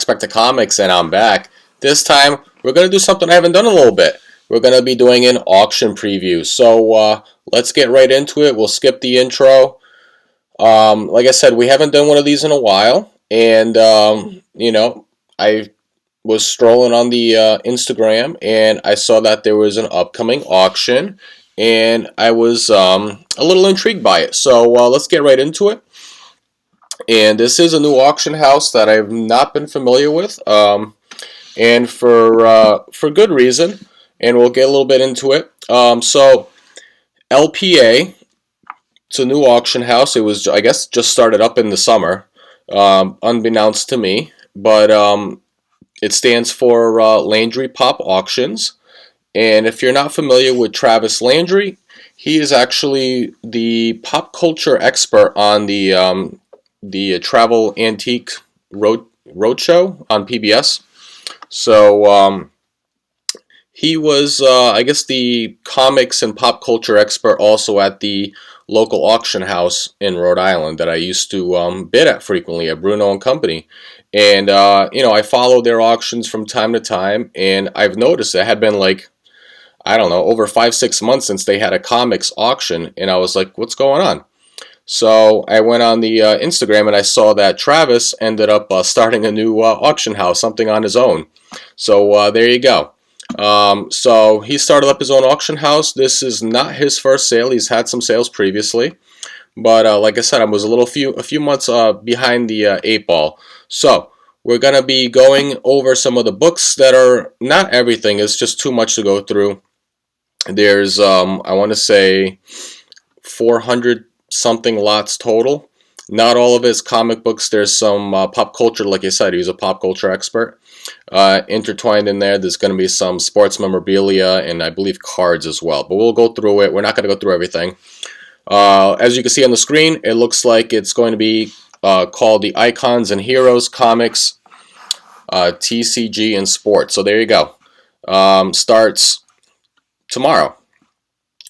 Unexpected Comics, and I'm back. This time, we're going to do something I haven't done in a little bit. We're going to be doing an auction preview. So, let's get right into it. We'll skip the intro. Like I said, we haven't done one of these in a while. And, I was strolling on the Instagram and I saw that there was an upcoming auction. And I was a little intrigued by it. So, let's get right into it. And this is a new auction house that I've not been familiar with, and for good reason. And we'll get a little bit into it. So LPA, it's a new auction house. It was, I guess, just started up in the summer, unbeknownst to me. But it stands for Landry Pop Auctions. And if you're not familiar with Travis Landry, he is actually the pop culture expert on the Travel Antique Roadshow on PBS. So he was, I guess, the comics and pop culture expert also at the local auction house in Rhode Island that I used to bid at frequently at Bruno and Company. And, I follow their auctions from time to time, and I've noticed it had been like, I don't know, over 5-6 months since they had a comics auction, and I was like, what's going on? So I went on the Instagram and I saw that Travis ended up starting a new auction house, something on his own. So there you go. So he started up his own auction house. This is not his first sale. He's had some sales previously, but like I said, I was a few months behind the 8 ball. So we're gonna be going over some of the books that are not everything. It's just too much to go through. There's I want to say 400 something lots total. Not all of his comic books. There's some pop culture, like I said, he's a pop culture expert. Intertwined in there, there's going to be some sports memorabilia and I believe cards as well. But we'll go through it. We're not going to go through everything. As you can see on the screen, it looks like it's going to be called the Icons and Heroes Comics TCG and Sports. So there you go. Starts tomorrow.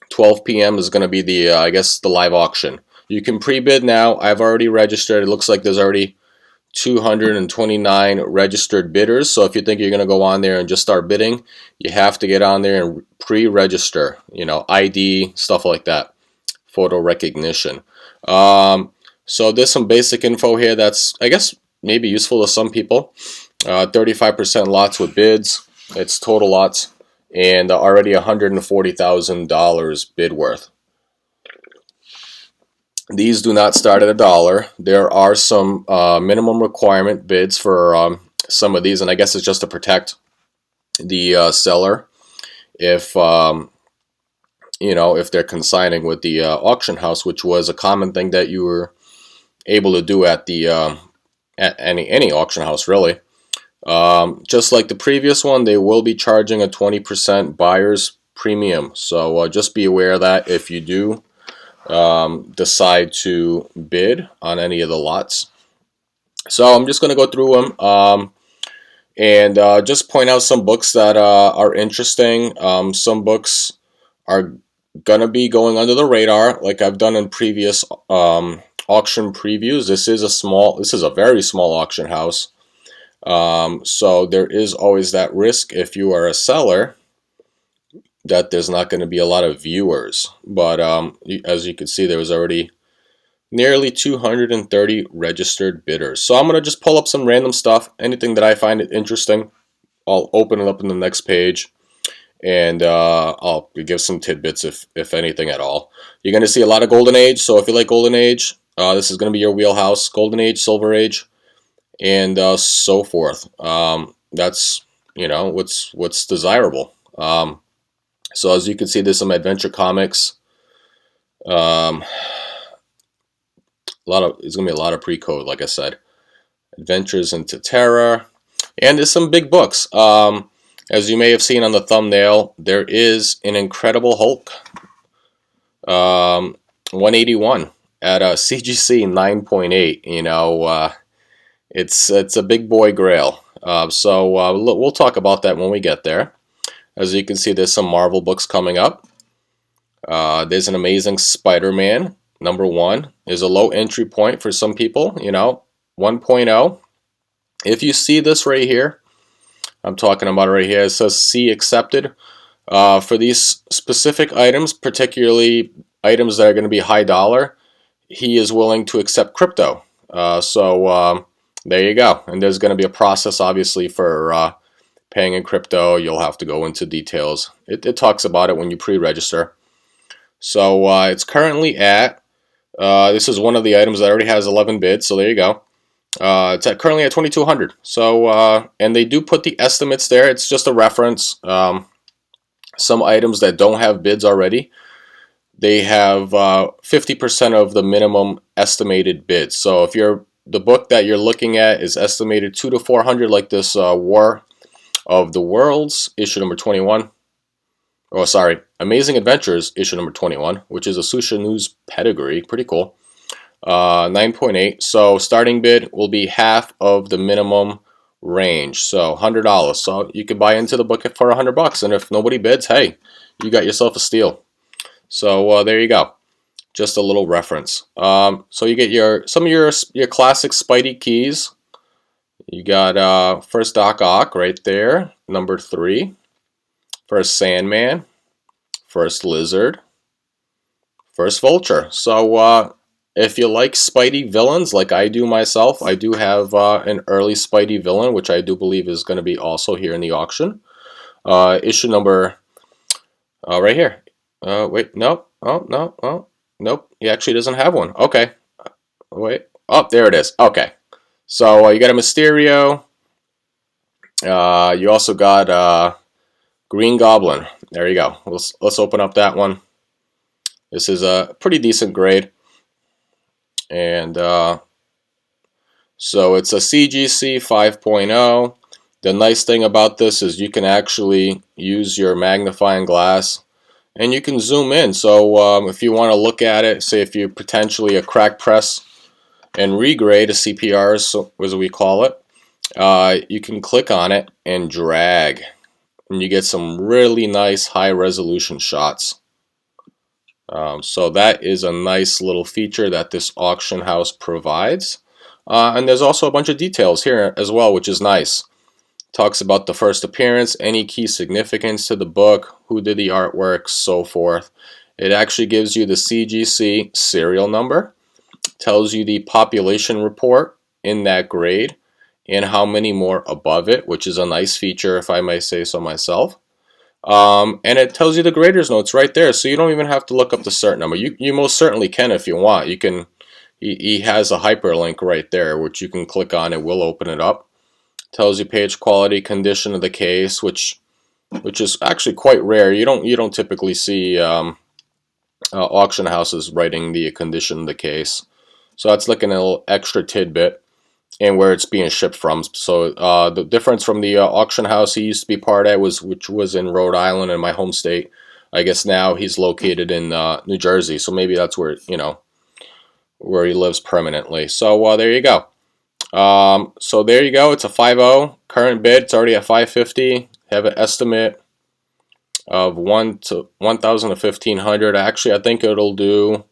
12 p.m. is going to be the, I guess, the live auction. You can pre-bid now. I've already registered. It looks like there's already 229 registered bidders. So if you think you're going to go on there and just start bidding, you have to get on there and pre-register. ID, stuff like that. Photo recognition. So there's some basic info here that's, I guess, maybe useful to some people. 35% lots with bids. It's total lots. And already $140,000 bid worth. These do not start at $1. There are some minimum requirement bids for some of these, and I guess it's just to protect the seller if if they're consigning with the auction house, which was a common thing that you were able to do at the at any auction house really. Just like the previous one, they will be charging a 20% buyer's premium. So just be aware of that if you do decide to bid on any of the lots. So I'm just going to go through them and just point out some books that are interesting. Some books are going to be going under the radar like I've done in previous auction previews. This is a very small auction house. So there is always that risk if you are a seller that there's not going to be a lot of viewers. But as you can see, there was already nearly 230 registered bidders. So I'm going to just pull up some random stuff. Anything that I find interesting, I'll open it up in the next page. And I'll give some tidbits if anything at all. You're going to see a lot of Golden Age. So if you like Golden Age, this is going to be your wheelhouse. Golden Age, Silver Age, and so forth. That's what's desirable. So as you can see, there's some adventure comics. It's gonna be a lot of pre-code, like I said. Adventures into Terror, and there's some big books. As you may have seen on the thumbnail, there is an Incredible Hulk 181 at a CGC 9.8. It's a big boy grail. So we'll talk about that when we get there. As you can see, there's some Marvel books coming up. There's an Amazing Spider-Man. Number 1 is a low entry point for some people. 1.0 If you see this right here, I'm talking about it right here, it says see accepted. For these specific items, particularly items that are going to be high dollar, he is willing to accept crypto. There you go. And there's going to be a process, obviously, for paying in crypto. You'll have to go into details. It talks about it when you pre-register. So it's currently at, this is one of the items that already has 11 bids, so there you go. It's currently at 2,200. So, and they do put the estimates there. It's just a reference. Some items that don't have bids already, they have 50% of the minimum estimated bids. So if the book that you're looking at is estimated 200 to 400, like this War of the Worlds, issue number 21. Oh, sorry, Amazing Adventures, issue number 21, which is a Susha News pedigree. Pretty cool. 9.8. So starting bid will be half of the minimum range, so $100. So you could buy into the book for $100, and if nobody bids, hey, you got yourself a steal. So there you go, just a little reference. So you get some of your classic Spidey keys. You got first Doc Ock right there, number 3. First Sandman, first Lizard, first Vulture. So if you like Spidey villains like I do myself, I do have an early Spidey villain, which I do believe is going to be also here in the auction. Issue number right here. Wait, nope. Oh, no. Oh, nope. He actually doesn't have one. Okay. Wait. Oh, there it is. Okay. So you got a Mysterio. You also got Green Goblin. There you go. Let's open up that one. This is a pretty decent grade. And so it's a CGC 5.0. The nice thing about this is you can actually use your magnifying glass and you can zoom in. So if you want to look at it, say if you potentially a crack press and regrade, a CPR as we call it, you can click on it and drag, and you get some really nice high resolution shots. So that is a nice little feature that this auction house provides. And there's also a bunch of details here as well, which is nice. Talks about the first appearance, any key significance to the book, who did the artwork, so forth. It actually gives you the CGC serial number, tells you the population report in that grade, and how many more above it, which is a nice feature if I may say so myself. And it tells you the grader's notes right there, so you don't even have to look up the cert number. You most certainly can if you want. You can. He has a hyperlink right there, which you can click on. It will open it up. Tells you page quality, condition of the case, which is actually quite rare. You don't typically see auction houses writing the condition of the case. So that's like a little extra tidbit, and where it's being shipped from. So the difference from the auction house he used to be part of, which was in Rhode Island, in my home state. I guess now he's located in New Jersey, so maybe that's where where he lives permanently. So there you go. So there you go. It's a 5.0 current bid. It's already at 550. Have an estimate of 1,000 to 1,500. Actually, I think it'll do.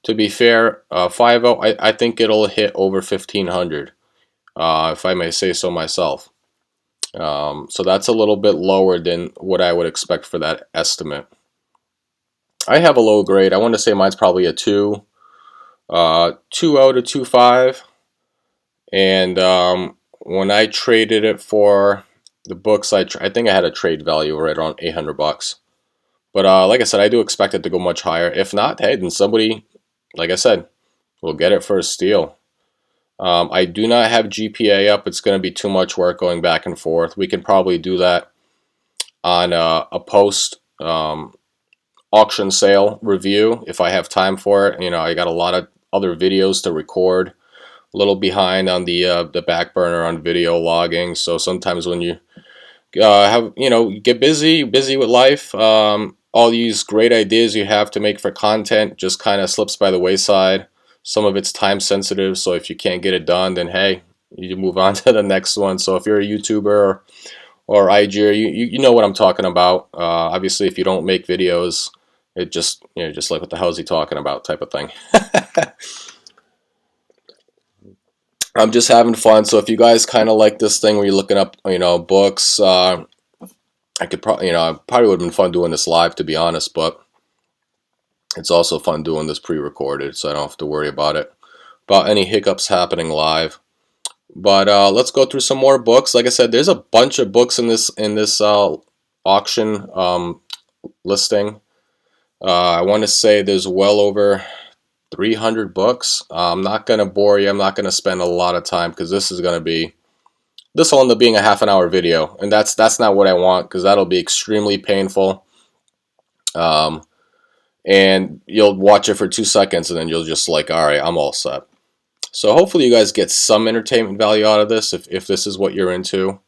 To be fair, 5.0. I think it'll hit over 1,500. If I may say so myself. So that's a little bit lower than what I would expect for that estimate. I have a low grade. I want to say mine's probably a 2. 2.0 to 2.5. And when I traded it for the books, I think I had a trade value right around $800. But like I said, I do expect it to go much higher. If not, hey, then somebody, like I said, will get it for a steal. I do not have GPA up. It's going to be too much work going back and forth. We can probably do that on a post auction sale review if I have time for it. I got a lot of other videos to record. A little behind on the back burner on video logging. So sometimes when you have get busy with life, all these great ideas you have to make for content just kind of slips by the wayside. Some of it's time sensitive, so if you can't get it done, then hey, you move on to the next one. So if you're a YouTuber or IGer, you know what I'm talking about. Obviously, if you don't make videos, it just just like, what the hell is he talking about type of thing. I'm just having fun. So if you guys kind of like this thing where you're looking up, books, I could probably, probably would have been fun doing this live, to be honest, but it's also fun doing this pre-recorded, so I don't have to worry about any hiccups happening live. But let's go through some more books. Like I said, there's a bunch of books in this auction listing. I want to say there's well over 300 books. I'm not gonna bore you. I'm not gonna spend a lot of time because this will end up being a half an hour video, and that's not what I want because that'll be extremely painful. Um, and you'll watch it for 2 seconds and then you'll just like, all right, I'm all set. So hopefully you guys get some entertainment value out of this if this is what you're into.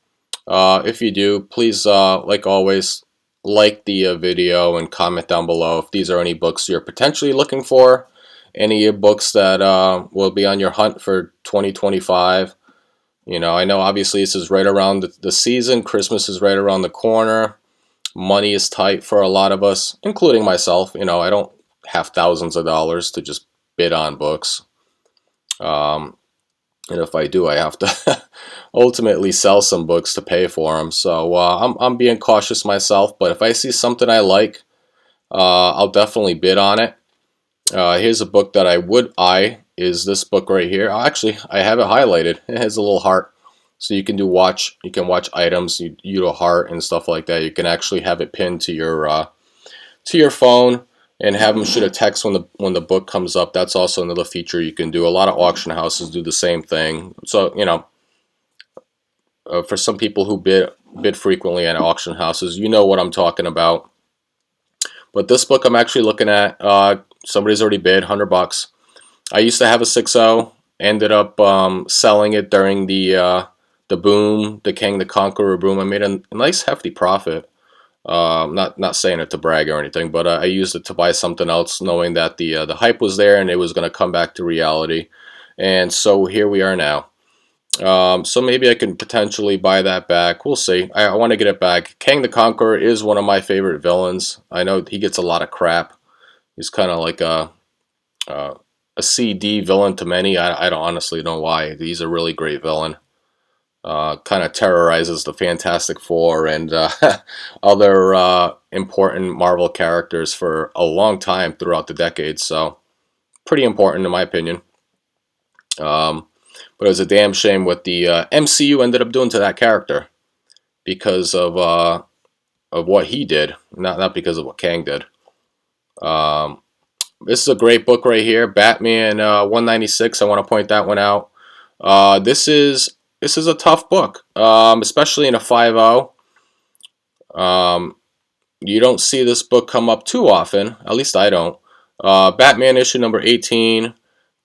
If you do, please, like always, like the video and comment down below if these are any books you're potentially looking for, any books that will be on your hunt for 2025. I know obviously this is right around the season. Christmas is right around the corner. Money is tight for a lot of us, including myself. I don't have thousands of dollars to just bid on books. And if I do, I have to ultimately sell some books to pay for them. So I'm being cautious myself, but if I see something I like, I'll definitely bid on it. Here's a book that I would eye, is this book right here. Actually, I have it highlighted. It has a little heart. So you can watch items, you do a heart and stuff like that. You can actually have it pinned to your phone and have them shoot a text when the book comes up. That's also another feature you can do. A lot of auction houses do the same thing. So for some people who bid frequently at auction houses, you know what I'm talking about. But this book I'm actually looking at, somebody's already bid $100. I used to have a 6.0, ended up selling it during the boom, the Kang the Conqueror boom. I made a nice hefty profit. Not saying it to brag or anything, but I used it to buy something else, knowing that the hype was there and it was going to come back to reality. And so here we are now. So maybe I can potentially buy that back. We'll see. I want to get it back. Kang the Conqueror is one of my favorite villains. I know he gets a lot of crap. He's kind of like a CD villain to many. I don't honestly know why. He's a really great villain. Kind of terrorizes the Fantastic Four and other important Marvel characters for a long time throughout the decades. So pretty important in my opinion. But it was a damn shame what the MCU ended up doing to that character because of what he did, not because of what Kang did. This is a great book right here, Batman 196. I want to point that one out. This is a tough book, especially in a 5.0. You don't see this book come up too often. At least I don't. Batman issue number 18.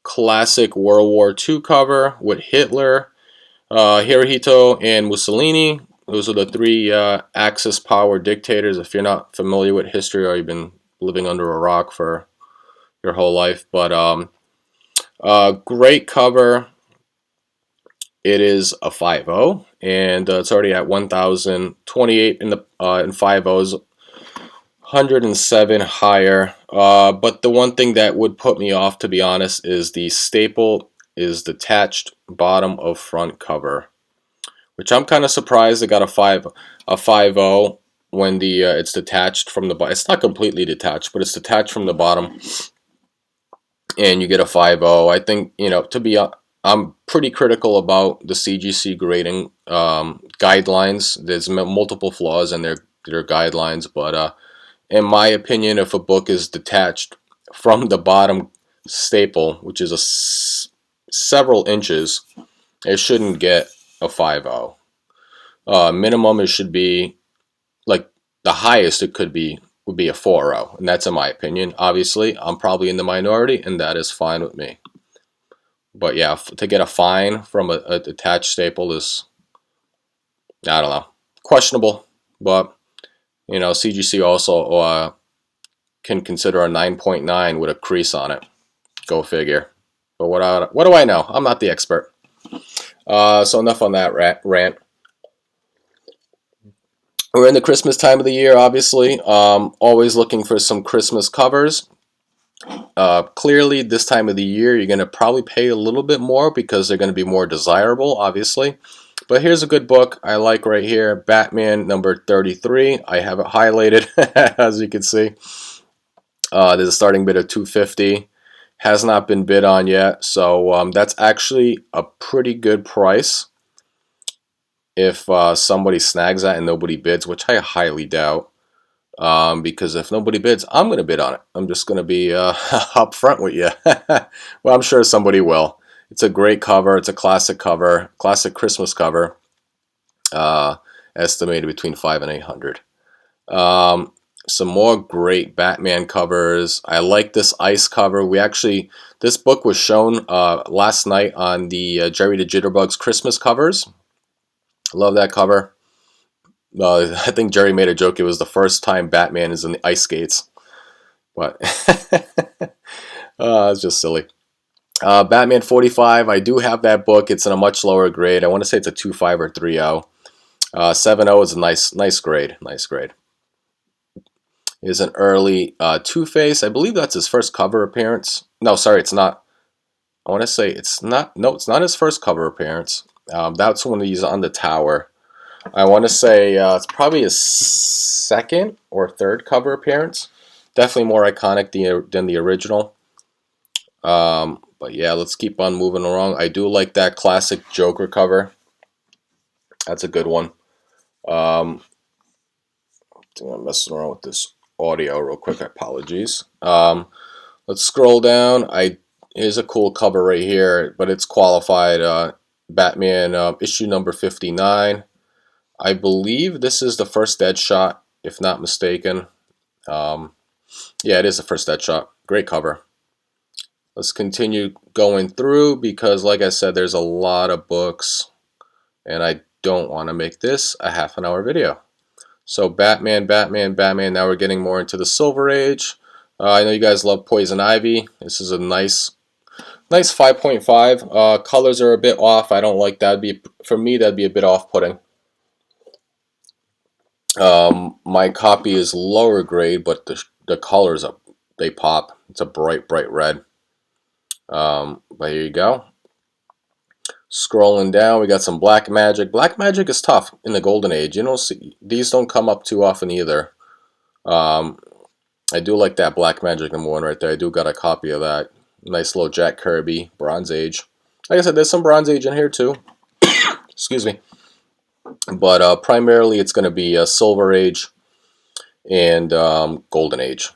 Classic World War II cover with Hitler, Hirohito, and Mussolini. Those are the three Axis power dictators. If you're not familiar with history or you've been living under a rock for your whole life. But great cover. It is a 5.0, and it's already at 1,028 in 5.0s. 107 higher. But the one thing that would put me off, to be honest, is the staple is detached bottom of front cover, which I'm kind of surprised they got a 5.0 when it's detached from the bottom. It's not completely detached, but it's detached from the bottom, and you get a 5.0. I think I'm pretty critical about the CGC grading guidelines. There's multiple flaws in their guidelines, but in my opinion, if a book is detached from the bottom staple, which is several inches, it shouldn't get a 5.0. Minimum, it should be, like, the highest it could be would be a 4.0, and that's in my opinion. Obviously, I'm probably in the minority, and that is fine with me. But yeah, to get a fine from a detached staple is, I don't know, questionable, but CGC also can consider a 9.9 with a crease on it. Go figure. But what do I know? I'm not the expert. So enough on that rant. We're in the Christmas time of the year, obviously. Always looking for some Christmas covers. Clearly, this time of the year, you're going to probably pay a little bit more because they're going to be more desirable, obviously. But here's a good book I like right here, Batman number 33. I have it highlighted, as you can see. There's a starting bid of $250. Has not been bid on yet, so that's actually a pretty good price if somebody snags that and nobody bids, which I highly doubt. Because if nobody bids, I'm going to bid on it. I'm just going to be upfront with you. Well, I'm sure somebody will. It's a great cover. It's a classic cover, classic Christmas cover. Estimated between 500 and 800. Some more great Batman covers. I like this ice cover. This book was shown last night on the Jerry the Jitterbugs Christmas covers. Love that cover. I think Jerry made a joke. It was the first time Batman is in the ice skates, but it's just silly. Batman 45. I do have that book. It's in a much lower grade. I want to say it's a 2.5 or 3.0. 7.0 is a nice grade. Nice grade. Is an early Two-Face. I believe that's his first cover appearance. No, sorry, it's not. I want to say it's not. No, it's not his first cover appearance. That's when he's on the tower. I want to say it's probably his second or third cover appearance. Definitely more iconic than the original. But yeah, let's keep on moving along. I do like that classic Joker cover. That's a good one. I'm messing around with this audio real quick. Apologies. Let's scroll down. Here's a cool cover right here, but it's qualified. Batman issue number 59. I believe this is the first Deadshot, if not mistaken. Yeah, it is the first Deadshot. Great cover. Let's continue going through because, like I said, there's a lot of books, and I don't want to make this a half-an-hour video. So Batman. Now we're getting more into the Silver Age. I know you guys love Poison Ivy. This is a nice 5.5. Colors are a bit off. I don't like that. For me, that'd be a bit off-putting. My copy is lower grade, but the colors they pop. It's a bright red. But here you go. Scrolling down, we got some Black Magic. Black Magic is tough in the Golden Age. You don't see these don't come up too often either. I do like that Black Magic #1 right there. I do got a copy of that. Nice little Jack Kirby Bronze Age. Like I said, there's some Bronze Age in here too. Excuse me. But primarily it's going to be Silver Age and Golden Age.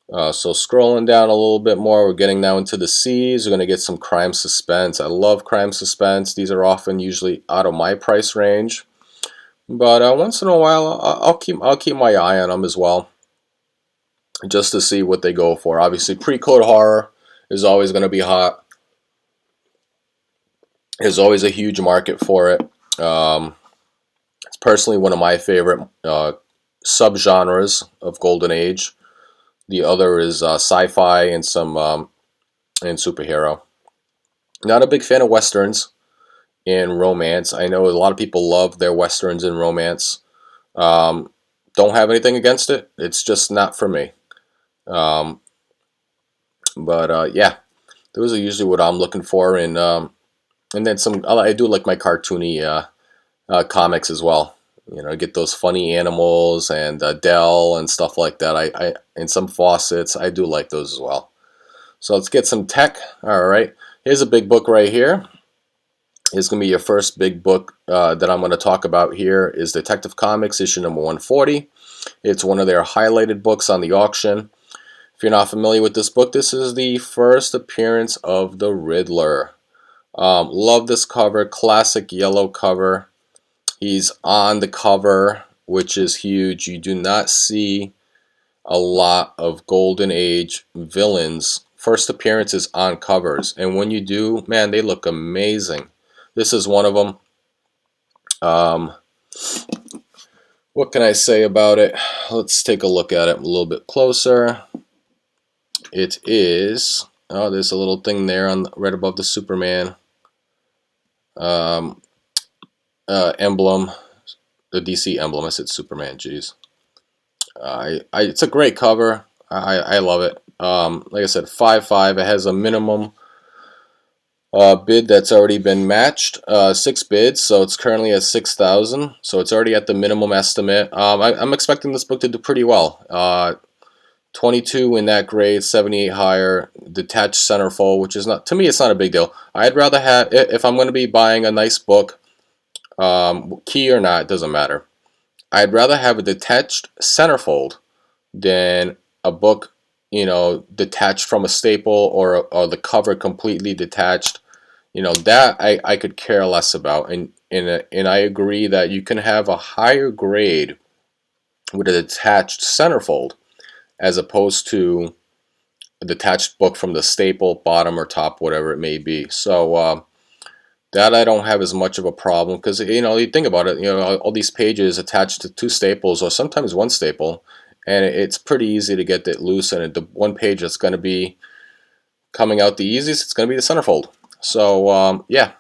So scrolling down a little bit more, we're getting now into the C's. We're going to get some crime suspense. I love crime suspense. These are often usually out of my price range, but once in a while I'll keep my eye on them as well, just to see what they go for. Obviously, pre-code horror is always going to be hot. There's always a huge market for it. It's personally one of my favorite subgenres of Golden Age. The other is sci-fi and some and superhero. Not a big fan of westerns and romance. I know a lot of people love their westerns and romance. Don't have anything against it. It's just not for me. Yeah, those are usually what I'm looking for, and then some. I do like my cartoony comics as well. You know, get those funny animals and Dell and stuff like that. And some faucets. I do like those as well. So let's get some tech. All right, here's a big book right here. It's going to be your first big book that I'm going to talk about here is Detective Comics issue number 140. It's one of their highlighted books on the auction. If you're not familiar with this book, this is the first appearance of the Riddler. Love this cover, classic yellow cover. He's on the cover, which is huge. You do not see a lot of Golden Age villains first appearances on covers, and when you do, man, they look amazing. This is one of them. What can I say about it? Let's take a look at it a little bit closer. It is, oh, there's a little thing there on right above the Superman emblem, the DC emblem. I said Superman, jeez. It's a great cover. I love it. Like I said, 5.5. It has a minimum bid that's already been matched, 6 bids, so it's currently at 6,000. So it's already at the minimum estimate. I'm expecting this book to do pretty well. 22 in that grade, 78 higher, detached centerfold, which is not, to me, it's not a big deal. I'd rather have, if I'm going to be buying a nice book, key or not, it doesn't matter. I'd rather have a detached centerfold than a book, detached from a staple, or the cover completely detached. That I could care less about, and I agree that you can have a higher grade with a detached centerfold as opposed to a detached book from the staple, bottom or top, whatever it may be. So that I don't have as much of a problem, because you think about it, all these pages attached to 2 staples or sometimes 1 staple, and it's pretty easy to get it loose, and the one page that's going to be coming out the easiest, it's going to be the centerfold. So yeah,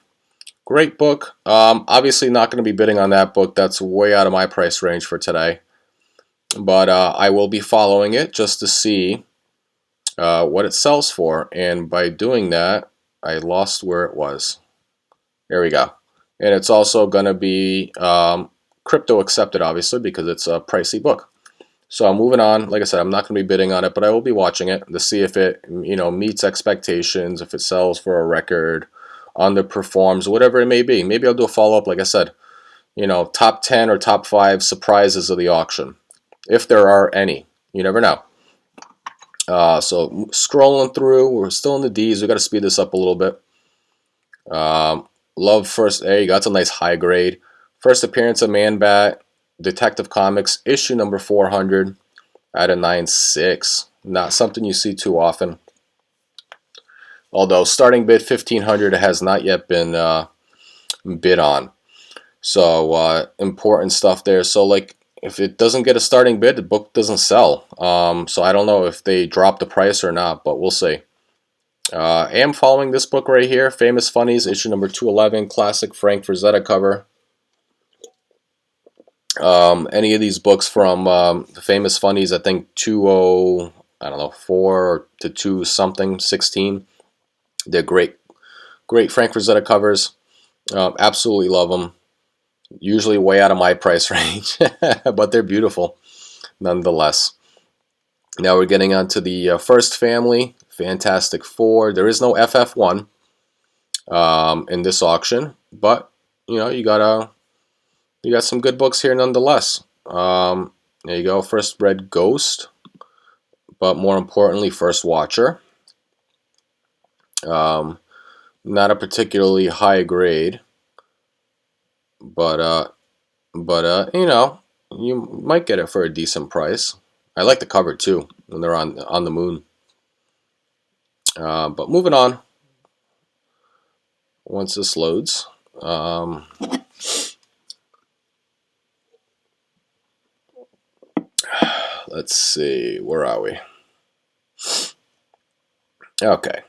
great book. Obviously not going to be bidding on that book. That's way out of my price range for today. But I will be following it just to see what it sells for. And by doing that, I lost where it was. There we go. And it's also going to be crypto accepted, obviously, because it's a pricey book. So I'm moving on. Like I said, I'm not going to be bidding on it, but I will be watching it to see if it, meets expectations, if it sells for a record, underperforms, whatever it may be. Maybe I'll do a follow-up, like I said, top 10 or top 5 surprises of the auction, if there are any. You never know. So scrolling through, we're still in the D's. We got to speed this up a little bit. Love first. There you go. That's a nice high grade. First appearance of Man Bat, Detective Comics, issue number 400 out of 9.6. Not something you see too often. Although starting bid 1,500, it has not yet been bid on. So important stuff there. So like, if it doesn't get a starting bid, the book doesn't sell. So I don't know if they drop the price or not, but we'll see. I am following this book right here, Famous Funnies, issue number 211, classic Frank Frazetta cover. Any of these books from the Famous Funnies, I think 4 to 2 something, 16. They're great Frank Frazetta covers. Absolutely love them. Usually way out of my price range, but they're beautiful nonetheless. Now we're getting on to the first family, Fantastic Four. There is no FF1 in this auction, but you got some good books here nonetheless. There you go. First Red Ghost, but more importantly, First Watcher. Not a particularly high grade, but you might get it for a decent price. I like the cover too when they're on the moon. But moving on. Once this loads, let's see, where are we? Okay,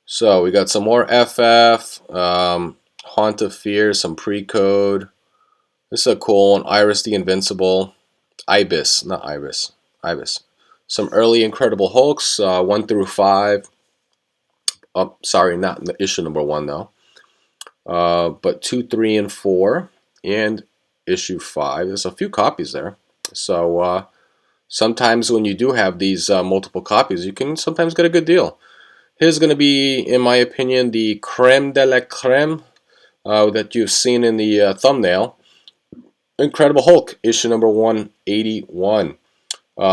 so we got some more FF, Haunt of Fear, some pre-code. This is a cool one. Iris the Invincible, Ibis, not Iris, Ibis. Some early Incredible Hulks, 1 through 5. Oh, sorry, not issue number 1 though. But 2, 3, and 4, and issue 5. There's a few copies there. So sometimes when you do have these multiple copies, you can sometimes get a good deal. Here's going to be, in my opinion, the creme de la creme that you've seen in the thumbnail. Incredible Hulk, issue number 181.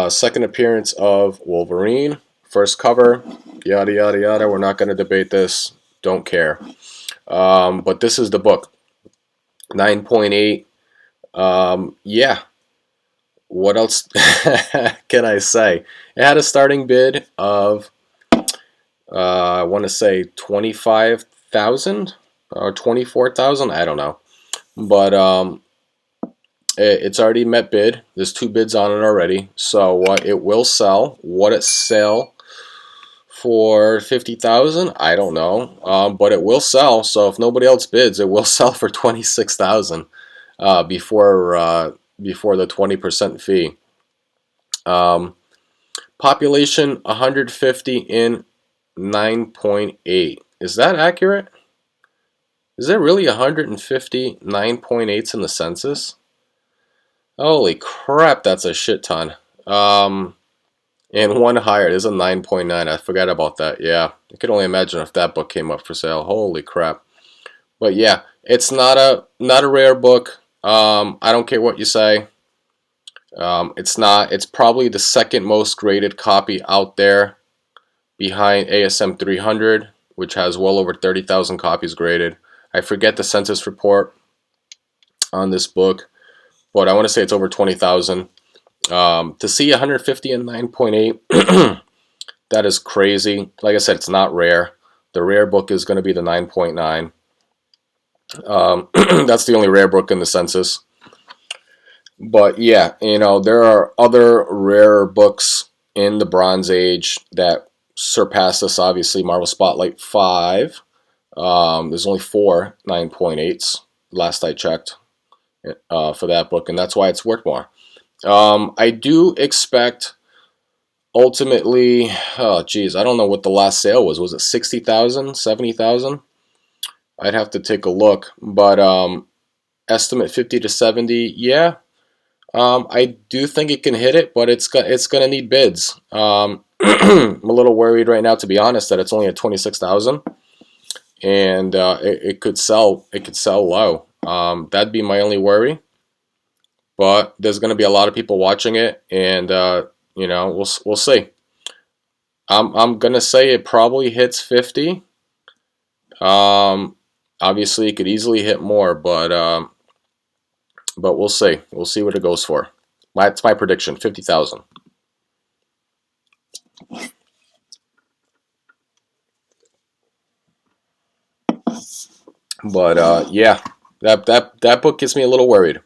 Second appearance of Wolverine. First cover, yada, yada, yada. We're not going to debate this. Don't care. But this is the book. 9.8. Yeah. What else can I say? It had a starting bid of, I want to say 25,000 or 24,000. I don't know. But it's already met bid. There's 2 bids on it already. So it will sell. What it sell for 50,000? I don't know. But it will sell. So if nobody else bids, it will sell for 26,000 before the 20% fee. Population 150 in 9.8. Is that accurate? Is there really 150 9.8s in the census? Holy crap, that's a shit ton. And one higher. There's a 9.9. I forgot about that. Yeah, I could only imagine if that book came up for sale. Holy crap. But yeah, it's not a rare book. I don't care what you say. It's not. It's probably the second most graded copy out there, behind ASM 300, which has well over 30,000 copies graded. I forget the census report on this book, but I want to say it's over 20,000. To see 150 and 9.8, that is crazy. Like I said, it's not rare. The rare book is going to be the 9.9. That's the only rare book in the census. But yeah, there are other rare books in the Bronze Age that surpass this. Obviously, Marvel Spotlight 5. There's only 4 9.8s, last I checked, for that book, and that's why it's worth more. I do expect, ultimately, oh geez, I don't know what the last sale was. Was it 60,000, 70,000? I'd have to take a look, but estimate 50 to 70, yeah. I do think it can hit it, but it's gonna need bids. I'm a little worried right now, to be honest, that it's only at 26,000, and it could sell. It could sell low. That'd be my only worry. But there's gonna be a lot of people watching it, and we'll see. I'm gonna say it probably hits 50. Obviously, it could easily hit more, but we'll see. We'll see what it goes for. That's my prediction, 50,000. But yeah, that book gets me a little worried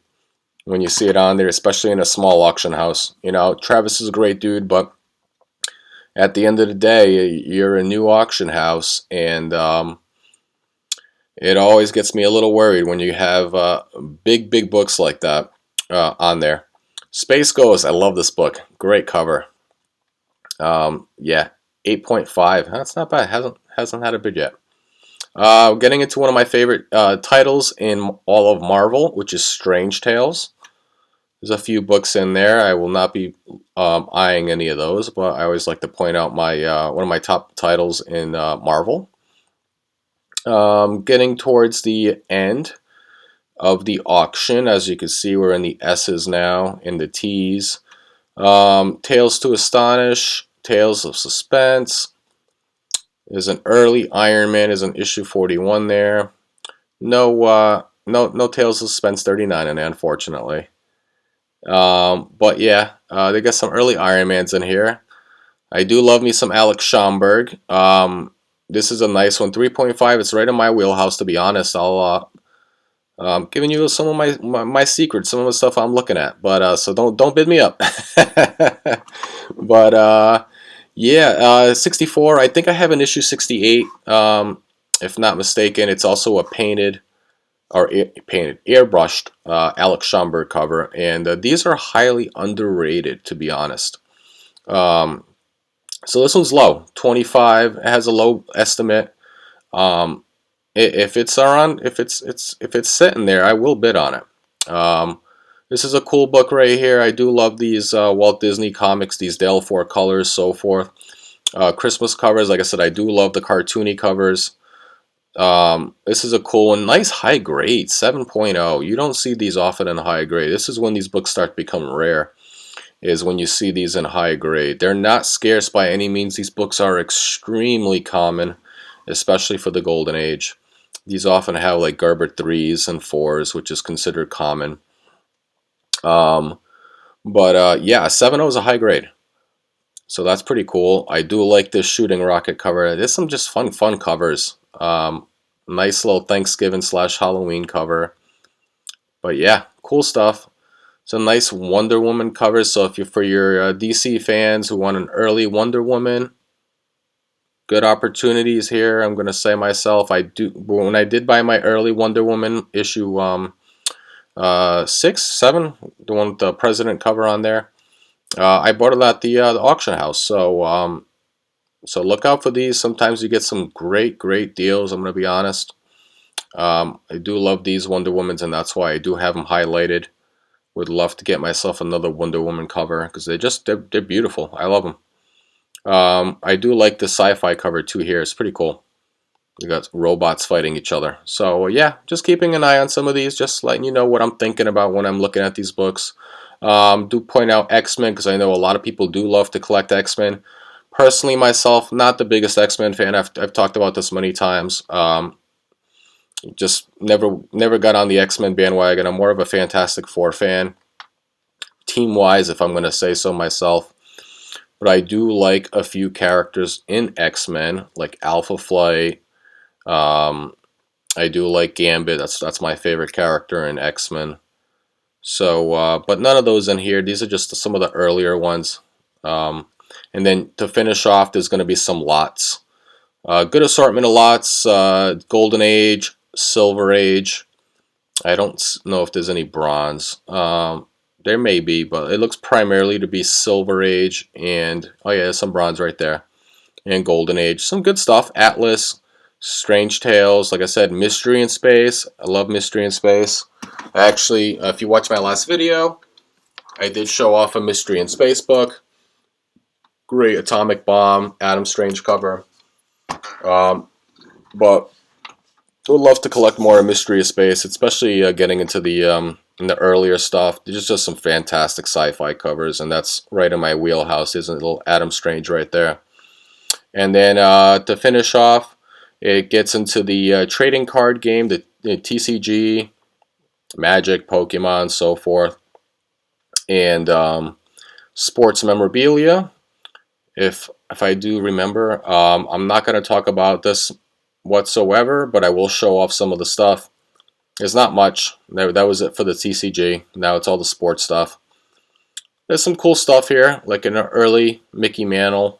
when you see it on there, especially in a small auction house. Travis is a great dude, but at the end of the day, you're a new auction house, and it always gets me a little worried when you have big books like that on there. Space Ghost, I love this book. Great cover. Yeah, 8.5. That's not bad. Hasn't had a bid yet. Getting into one of my favorite titles in all of Marvel, which is Strange Tales. There's a few books in there. I will not be eyeing any of those, but I always like to point out my one of my top titles in Marvel. Getting towards the end of the auction, as you can see, we're in the S's now, in the T's. Tales to Astonish, Tales of Suspense. There's an early Iron Man, is an issue 41 there. No Tales of Suspense 39 in there, unfortunately. But yeah, they got some early Iron Mans in here. I do love me some Alex Schomburg. This is a nice one, 3.5. It's right in my wheelhouse, to be honest. I'll giving you some of my secrets, some of the stuff I'm looking at. But so don't bid me up. But yeah, 64. I think I have an issue 68, if not mistaken. It's also a painted airbrushed Alex Schomburg cover, and these are highly underrated, to be honest. So this one's low, 25. It has a low estimate. If it's sitting there, I will bid on it. This is a cool book right here. I do love these Walt Disney comics, these Dale 4 colors, so forth. Christmas covers, like I said, I do love the cartoony covers. This is a cool one. Nice high grade, 7.0. You don't see these often in high grade. This is when these books start to become rare, is when you see these in high grade. They're not scarce by any means. These books are extremely common, especially for the Golden Age. These often have like Gerber 3s and 4s, which is considered common. But yeah, 7.0 is a high grade. So that's pretty cool. I do like this Shooting Rocket cover. There's some just fun covers. Nice little Thanksgiving / Halloween cover. But yeah, cool stuff. It's a nice Wonder Woman cover. So if you're for your DC fans who want an early Wonder Woman, good opportunities here. I'm gonna say myself, when I did buy my early Wonder Woman issue 6, 7, the one with the President cover on there. I bought it at the auction house. So look out for these. Sometimes you get some great deals. I'm gonna be honest. I do love these Wonder Womans, and that's why I do have them highlighted. Would love to get myself another Wonder Woman cover because they're beautiful. I love them. I do like the sci-fi cover too here. It's pretty cool. We got robots fighting each other. So yeah, just keeping an eye on some of these, just letting you know what I'm thinking about when I'm looking at these books. Do point out X-Men because I know a lot of people do love to collect X-Men. Personally, myself, not the biggest X-Men fan. I've talked about this many times. Just never got on the X-Men bandwagon. I'm more of a Fantastic Four fan, team-wise, if I'm going to say so myself. But I do like a few characters in X-Men, like Alpha Flight. Um, I do like Gambit. That's my favorite character in X-Men. So, but none of those in here. These are just some of the earlier ones. Um, and then to finish off, there's going to be some lots. Good assortment of lots. Golden Age, Silver Age. I don't know if there's any bronze. There may be, but it looks primarily to be Silver Age and oh yeah, there's some bronze right there. And Golden Age. Some good stuff. Atlas, Strange Tales, like I said, Mystery in Space. I love Mystery in Space. Actually, if you watch my last video, I did show off a Mystery in Space book. Great atomic bomb, Adam Strange cover. But would love to collect more Mystery of Space, especially getting into the earlier stuff. There's just some fantastic sci-fi covers, and that's right in my wheelhouse. There's a little Adam Strange right there. And then to finish off, it gets into the trading card game, the TCG, Magic, Pokemon, so forth, and sports memorabilia. If I do remember, I'm not going to talk about this whatsoever, but I will show off some of the stuff. There's not much. That was it for the TCG. Now it's all the sports stuff. There's some cool stuff here, like an early Mickey Mantle,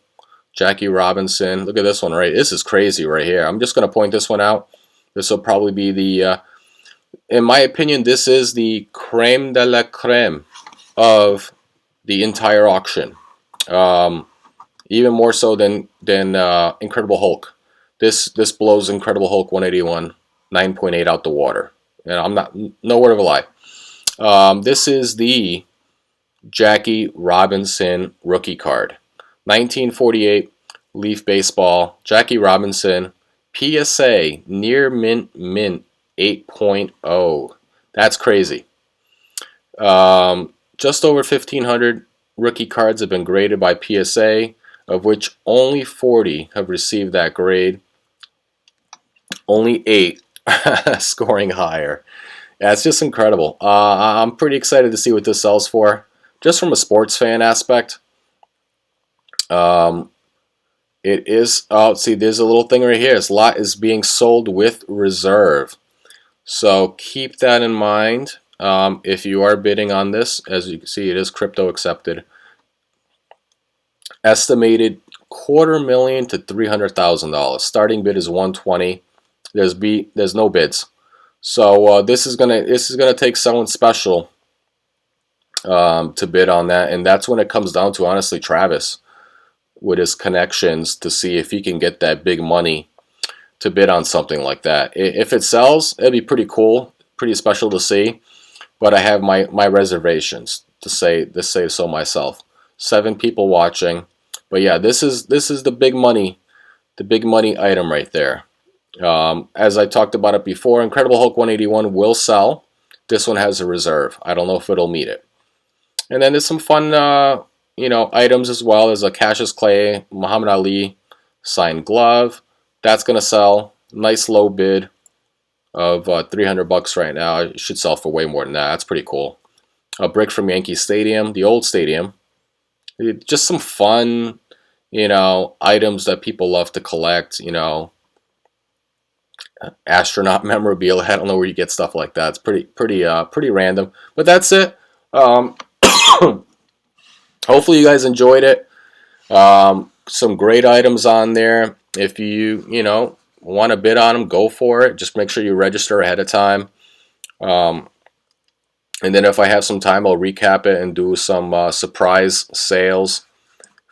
Jackie Robinson. Look at this one, right? This is crazy right here. I'm just going to point this one out. This will probably be the, in my opinion, this is the creme de la creme of the entire auction. Even more so than Incredible Hulk. This blows Incredible Hulk 181 9.8 out the water. And I'm not no word of a lie. This is the Jackie Robinson rookie card. 1948 Leaf Baseball. Jackie Robinson. PSA near mint 8.0. That's crazy. Just over 1,500 rookie cards have been graded by PSA, of which only 40 have received that grade. Only 8 scoring higher. Yeah, it's just incredible. I'm pretty excited to see what this sells for, just from a sports fan aspect. It is. Oh, see, there's a little thing right here. This lot is being sold with reserve, so keep that in mind. If you are bidding on this, as you can see, it is crypto accepted. Estimated $250,000 to $300,000. Starting bid is $120. There's no bids. So this is gonna take someone special to bid on that, and that's when it comes down to, honestly, Travis with his connections to see if he can get that big money to bid on something like that. If it sells, it'd be pretty cool, pretty special to see. But I have my reservations to say so myself. 7 people watching, but yeah, this is the big money item right there. As I talked about it before, Incredible Hulk 181 will sell. This one has a reserve. I don't know if it'll meet it. And then there's some fun, items as well. As a Cassius Clay, Muhammad Ali signed glove. That's gonna sell. Nice low bid of $300 right now. It should sell for way more than that. That's pretty cool. A brick from Yankee Stadium, the old stadium. Just some fun, items that people love to collect. Astronaut memorabilia. I don't know where you get stuff like that. It's pretty random. But that's it. Hopefully you guys enjoyed it. Some great items on there. If you want to bid on them, go for it. Just make sure you register ahead of time. And then if I have some time, I'll recap it and do some surprise sales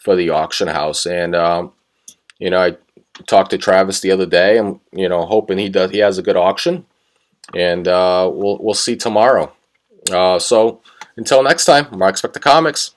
for the auction house. And I talked to Travis the other day. I'm hoping he has a good auction, and we'll see tomorrow. So until next time, Mark Spector Comics.